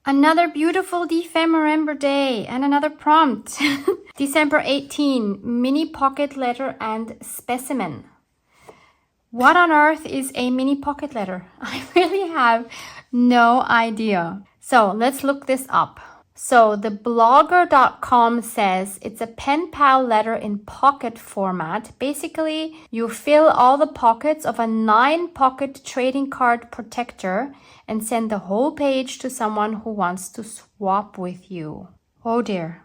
Another beautiful Dephemerember day and another prompt. December 18, mini pocket letter and specimen. What on earth is a mini pocket letter? I really have no idea. So let's look this up. So the blogger.com says it's a pen pal letter in pocket format. Basically, you fill all the pockets of a 9-pocket trading card protector and send the whole page to someone who wants to swap with you. Oh dear.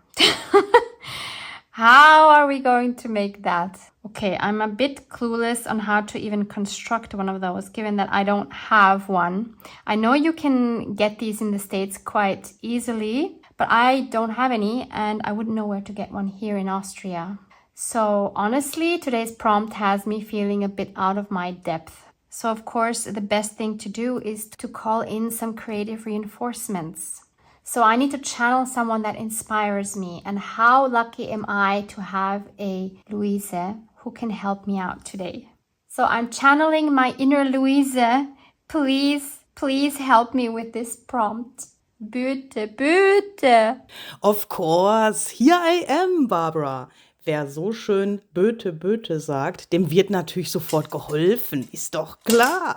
How are we going to make that? Okay, I'm a bit clueless on how to even construct one of those, given that I don't have one. I know you can get these in the States quite easily, but I don't have any, and I wouldn't know where to get one here in Austria. So honestly, today's prompt has me feeling a bit out of my depth. So of course, the best thing to do is to call in some creative reinforcements. So I need to channel someone that inspires me. And how lucky am I to have a Luise who can help me out today? So I'm channeling my inner Luise. Please help me with this prompt. Bitte, bitte. Of course, here I am, Barbara. Wer so schön Böte, Böte sagt, dem wird natürlich sofort geholfen, ist doch klar.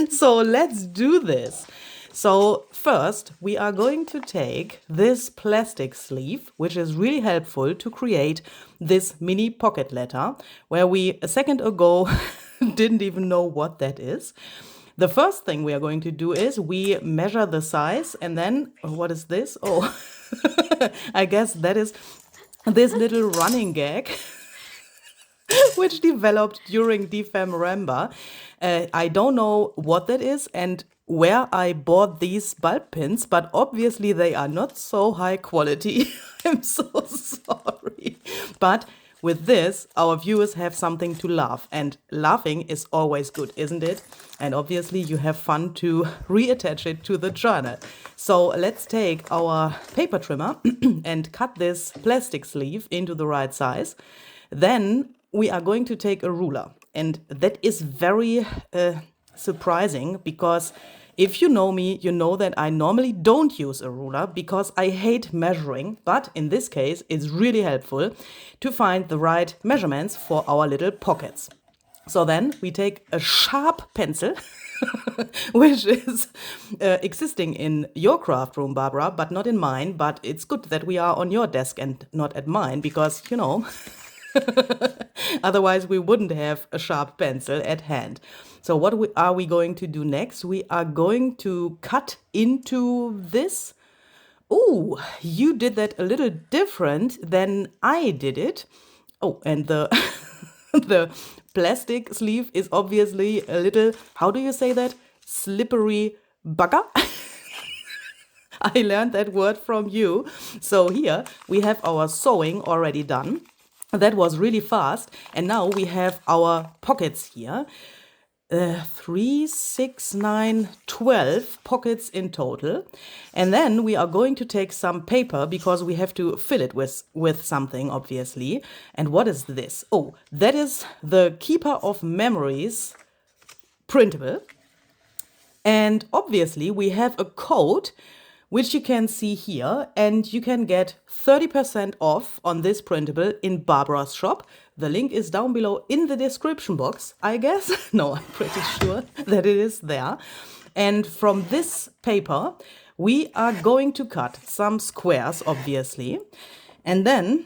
So let's do this. So first, we are going to take this plastic sleeve, which is really helpful to create this mini pocket letter, where we a second ago didn't even know what that is. The first thing we are going to do is we measure the size, and then, what is this? Oh, I guess that is this little running gag which developed during Dephemerember. I don't know what that is and where I bought these bulb pins, but obviously they are not so high quality. I'm so sorry. But with this, our viewers have something to laugh, and laughing is always good, isn't it? And obviously you have fun to reattach it to the journal. So let's take our paper trimmer and cut this plastic sleeve into the right size. Then we are going to take a ruler, and that is very surprising, because if you know me, you know that I normally don't use a ruler because I hate measuring, but in this case, it's really helpful to find the right measurements for our little pockets. So then we take a sharp pencil, which is existing in your craft room, Barbara, but not in mine. But it's good that we are on your desk and not at mine, because, you know, otherwise we wouldn't have a sharp pencil at hand. So what are we going to do next? We are going to cut into this. Oh, you did that a little different than I did it. Oh, and the the plastic sleeve is obviously a little, how do you say that? Slippery bugger. I learned that word from you. So here we have our sewing already done. That was really fast. And now we have our pockets here. 3, 6, 9, 12 pockets in total. And then we are going to take some paper, because we have to fill it with something, obviously. And what is this? Oh, that is the Keeper of Memories printable. And obviously we have a code, which you can see here, and you can get 30% off on this printable in Barbara's shop. The link is down below in the description box, I guess. No, I'm pretty sure that it is there. And from this paper, we are going to cut some squares, obviously. And then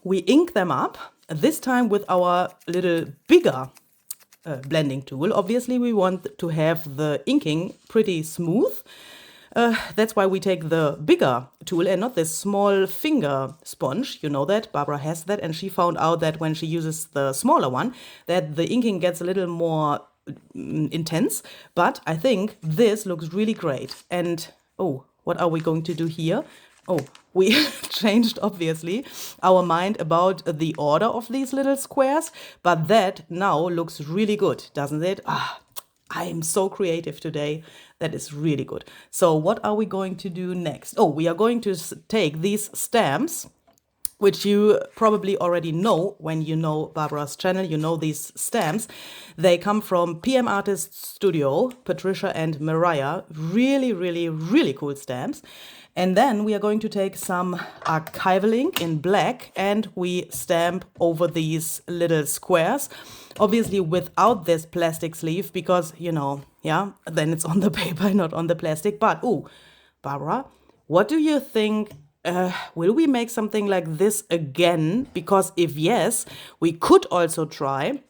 we ink them up, this time with our little bigger blending tool. Obviously, we want to have the inking pretty smooth. That's why we take the bigger tool and not this small finger sponge. You know that, Barbara has that, and she found out that when she uses the smaller one, that the inking gets a little more intense. But I think this looks really great. And oh, what are we going to do here? Oh, we changed, obviously, our mind about the order of these little squares, but that now looks really good, doesn't it? I'm so creative today. That is really good. So what are we going to do next? Oh, we are going to take these stamps which you probably already know when you know Barbara's channel. You know these stamps. They come from PM Artist Studio, Patricia and Mariah. Really, really, really cool stamps. And then we are going to take some archival ink in black and we stamp over these little squares. Obviously without this plastic sleeve because, you know, yeah, then it's on the paper, not on the plastic. But, oh, Barbara, what do you think? Will we make something like this again? Because if yes, we could also try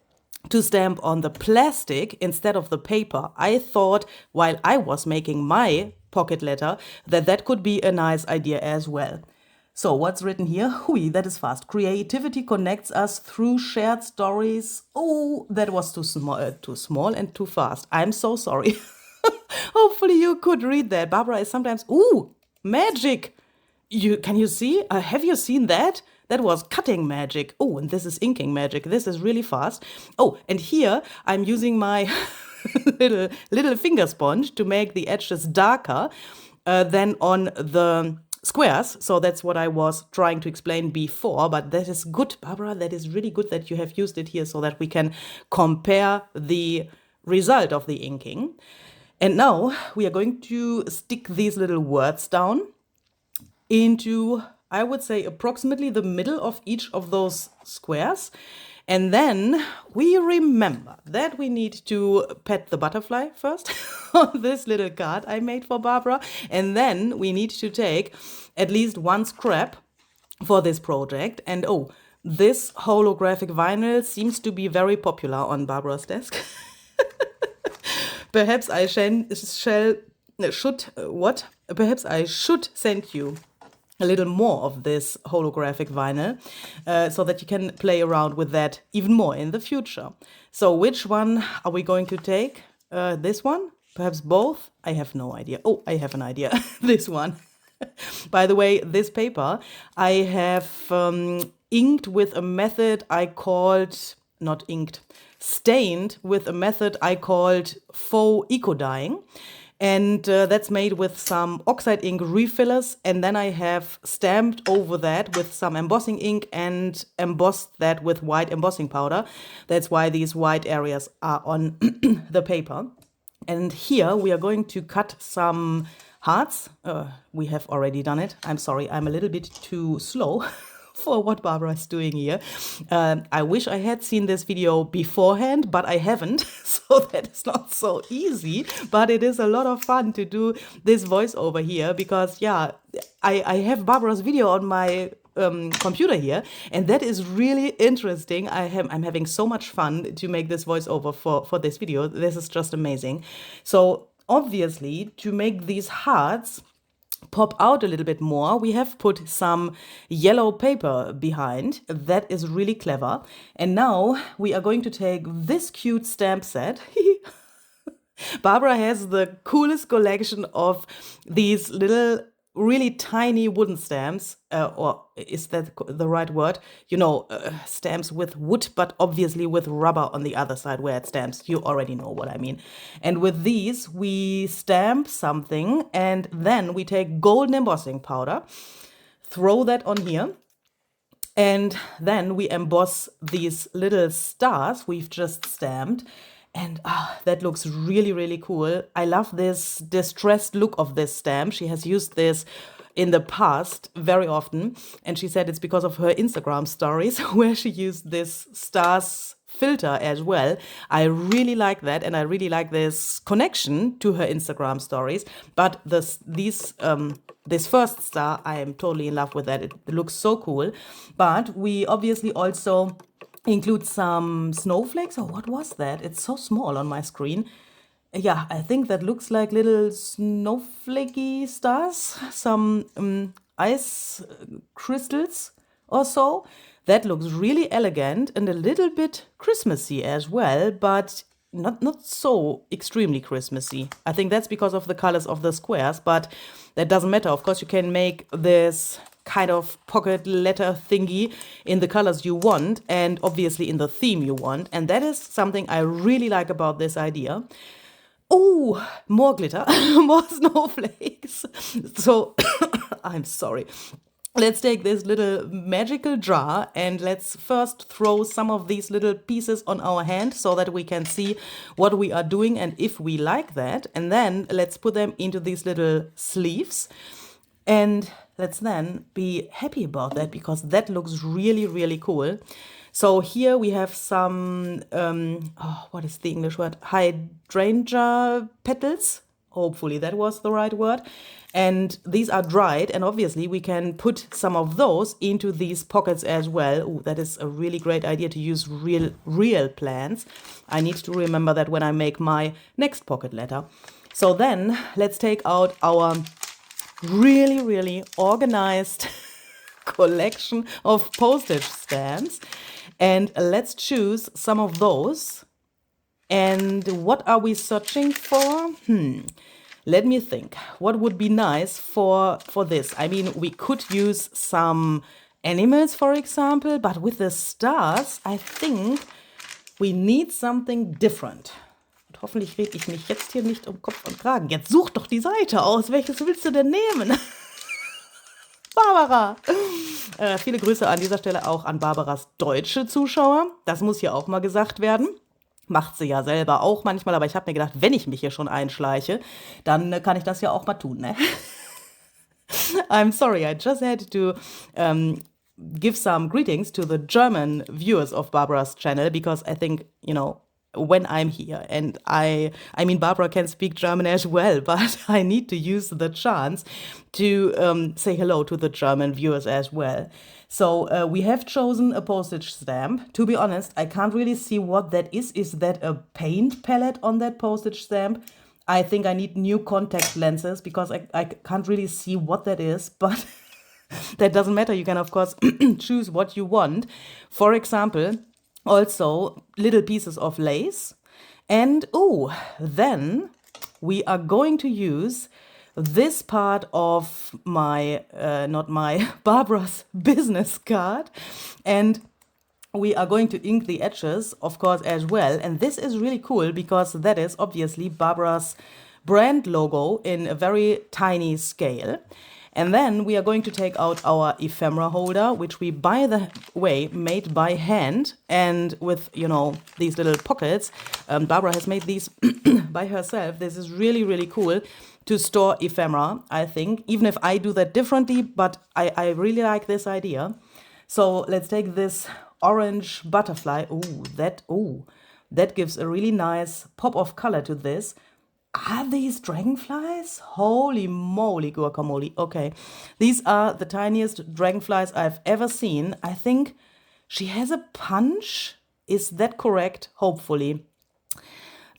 to stamp on the plastic instead of the paper. I thought while I was making my pocket letter that that could be a nice idea as well. So what's written here? Hui, that is fast. Creativity connects us through shared stories. Oh, that was too small and too fast. I'm so sorry. Hopefully you could read that. Barbara is sometimes, ooh, magic. Can you see? Have you seen that? That was cutting magic. Oh, and this is inking magic. This is really fast. Oh, and here I'm using my little finger sponge to make the edges darker than on the squares. So that's what I was trying to explain before. But that is good, Barbara. That is really good that you have used it here so that we can compare the result of the inking. And now we are going to stick these little words down into, I would say, approximately the middle of each of those squares. And then we remember that we need to pet the butterfly first on this little card I made for Barbara. And then we need to take at least one scrap for this project. And oh, this holographic vinyl seems to be very popular on Barbara's desk. Perhaps I should send you a little more of this holographic vinyl so that you can play around with that even more in the future. So which one are we going to take? This one? Perhaps both? I have no idea. Oh, I have an idea. This one. By the way, this paper I have inked with a method I called, not inked, stained with a method I called faux eco-dyeing. And that's made with some oxide ink refillers. And then I have stamped over that with some embossing ink and embossed that with white embossing powder. That's why these white areas are on the paper. And here we are going to cut some hearts. We have already done it. I'm sorry, I'm a little bit too slow for what Barbara is doing here. I wish I had seen this video beforehand, but I haven't, so that is not so easy. But it is a lot of fun to do this voiceover here because, yeah, I have Barbara's video on my computer here, and that is really interesting. I'm having so much fun to make this voiceover for this video. This is just amazing. So obviously, to make these hearts pop out a little bit more, we have put some yellow paper behind. That is really clever. And now we are going to take this cute stamp set. Barbara has the coolest collection of these little really tiny wooden stamps, or is that the right word? You know, stamps with wood, but obviously with rubber on the other side where it stamps. You already know what I mean. And with these, we stamp something, and then we take golden embossing powder, throw that on here, and then we emboss these little stars we've just stamped. And that looks really, really cool. I love this distressed look of this stamp. She has used this in the past very often. And she said it's because of her Instagram stories where she used this stars filter as well. I really like that. And I really like this connection to her Instagram stories. But this first star, I am totally in love with that. It looks so cool. But we obviously also include some snowflakes. Oh, what was that? It's so small on my screen. Yeah, I think that looks like little snowflakey stars, some ice crystals or so. That looks really elegant and a little bit Christmassy as well, but not so extremely Christmassy. I think that's because of the colors of the squares, but that doesn't matter. Of course, you can make this kind of pocket letter thingy in the colors you want and obviously in the theme you want. And that is something I really like about this idea. Oh, more glitter, more snowflakes. So I'm sorry. let's take this little magical jar and let's first throw some of these little pieces on our hand so that we can see what we are doing and if we like that. And then let's put them into these little sleeves. And let's then be happy about that because that looks really, really cool. So here we have some, what is the English word? Hydrangea petals. Hopefully that was the right word. And these are dried, and obviously we can put some of those into these pockets as well. Ooh, that is a really great idea to use real plants. I need to remember that when I make my next pocket letter. So then let's take out our really, really organized collection of postage stamps. And let's choose some of those. And what are we searching for? Let me think. What would be nice for this? I mean, we could use some animals, for example, but with the stars, I think we need something different. Und hoffentlich rede ich mich jetzt hier nicht um Kopf und Kragen. Jetzt such doch die Seite aus. Welches willst du denn nehmen? Barbara! Viele Grüße an dieser Stelle auch an Barbaras deutsche Zuschauer. Das muss hier auch mal gesagt werden. Macht sie ja selber auch manchmal, aber ich habe mir gedacht, wenn ich mich hier schon einschleiche, dann kann ich das ja auch mal tun, ne? I'm sorry, I just had to give some greetings to the German viewers of Barbara's channel because I think, you know, when I'm here and I mean, Barbara can speak German as well, but I need to use the chance to say hello to the German viewers as well. So we have chosen a postage stamp. To be honest, I can't really see what that is. Is that a paint palette on that postage stamp? I think I need new contact lenses because I can't really see what that is, but that doesn't matter. You can, of course, choose what you want. For example, also little pieces of lace. And then we are going to use this part of my, not my, Barbara's business card. And we are going to ink the edges, of course, as well. And this is really cool because that is obviously Barbara's brand logo in a very tiny scale. And then we are going to take out our ephemera holder, which we, by the way, made by hand. And with, you know, these little pockets, Barbara has made these by herself. This is really, really cool to store ephemera, I think, even if I do that differently, but I really like this idea. So let's take this orange butterfly. That gives a really nice pop of color to this. Are these dragonflies? Holy moly, guacamole. Okay, these are the tiniest dragonflies I've ever seen. I think she has a punch. Is that correct? Hopefully.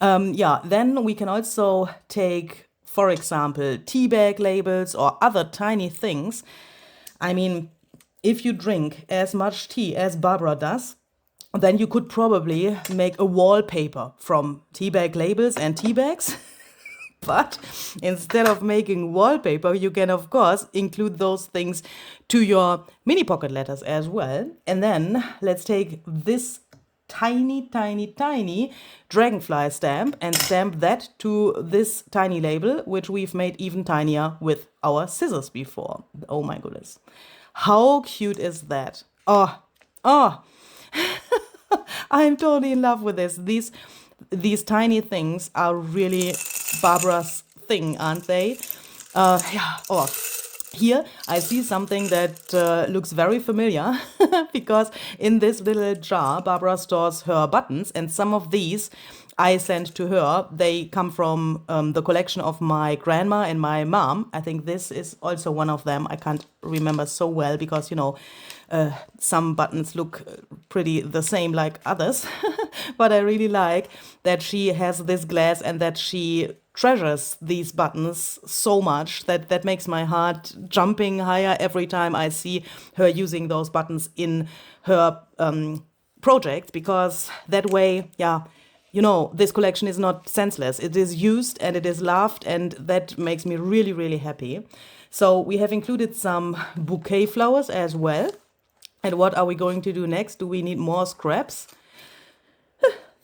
Then we can also take, for example, tea bag labels or other tiny things. I mean, if you drink as much tea as Barbara does, then you could probably make a wallpaper from tea bag labels and tea bags. But instead of making wallpaper, you can, of course, include those things to your mini pocket letters as well. And then let's take this tiny, tiny, tiny dragonfly stamp and stamp that to this tiny label, which we've made even tinier with our scissors before. Oh my goodness. How cute is that? Oh, I'm totally in love with this. These tiny things are really Barbara's thing, aren't they? Here I see something that looks very familiar because in this little jar, Barbara stores her buttons, and some of these I sent to her. They come from the collection of my grandma and my mom. I think this is also one of them. I can't remember so well because, you know, some buttons look pretty the same like others. But I really like that she has this glass and that she treasures these buttons so much that makes my heart jumping higher every time I see her using those buttons in her project, because that way, you know, this collection is not senseless. It is used and it is loved, and that makes me really, really happy. So we have included some bouquet flowers as well. And what are we going to do next? Do we need more scraps?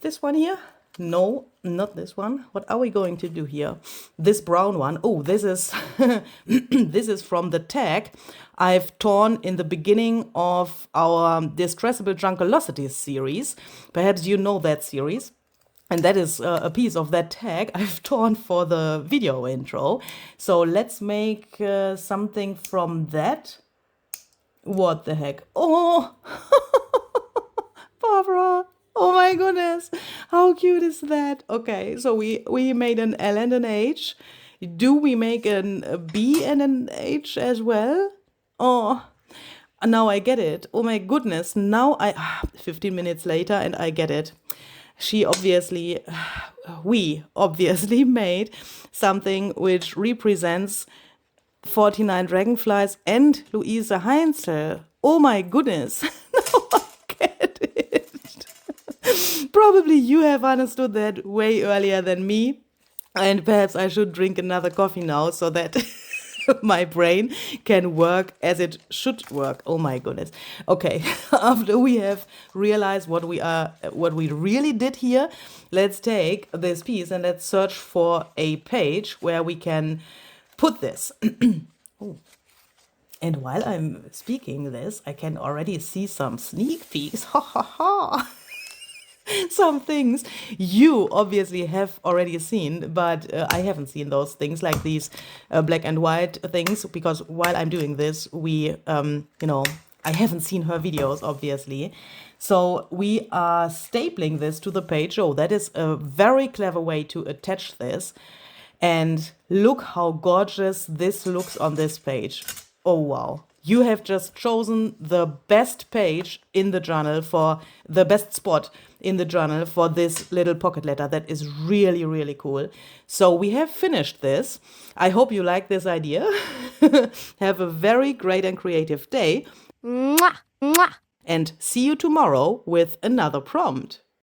This one here? No, not this one. What are we going to do here? This brown one. Oh, this is this is from the tag I've torn in the beginning of our Distressable Junkolosities series. Perhaps you know that series. And that is a piece of that tag I've torn for the video intro. So let's make something from that. What the heck? Oh, Barbara. Oh my goodness. How cute is that? Okay, so we made an L and an H. Do we make a B and an H as well? Oh, now I get it. Oh my goodness. Now 15 minutes later and I get it. We obviously made something which represents 49 dragonflies and Luise Heinzl. Oh my goodness. Now I get it. Probably you have understood that way earlier than me. And perhaps I should drink another coffee now so that my brain can work as it should work. Oh my goodness. Okay, after we have realized what we really did here, let's take this piece and let's search for a page where we can put this. Oh. And while I'm speaking this, I can already see some sneak peeks. Ha ha ha. Some things you obviously have already seen, but I haven't seen those things like these black and white things, because while I'm doing this, I haven't seen her videos, obviously. So we are stapling this to the page. Oh, that is a very clever way to attach this. And look how gorgeous this looks on this page. Oh, wow. You have just chosen the best page in the journal for the best spot in the journal for this little pocket letter. That is really, really cool. So we have finished this. I hope you like this idea. Have a very great and creative day. Mwah, mwah. And see you tomorrow with another prompt.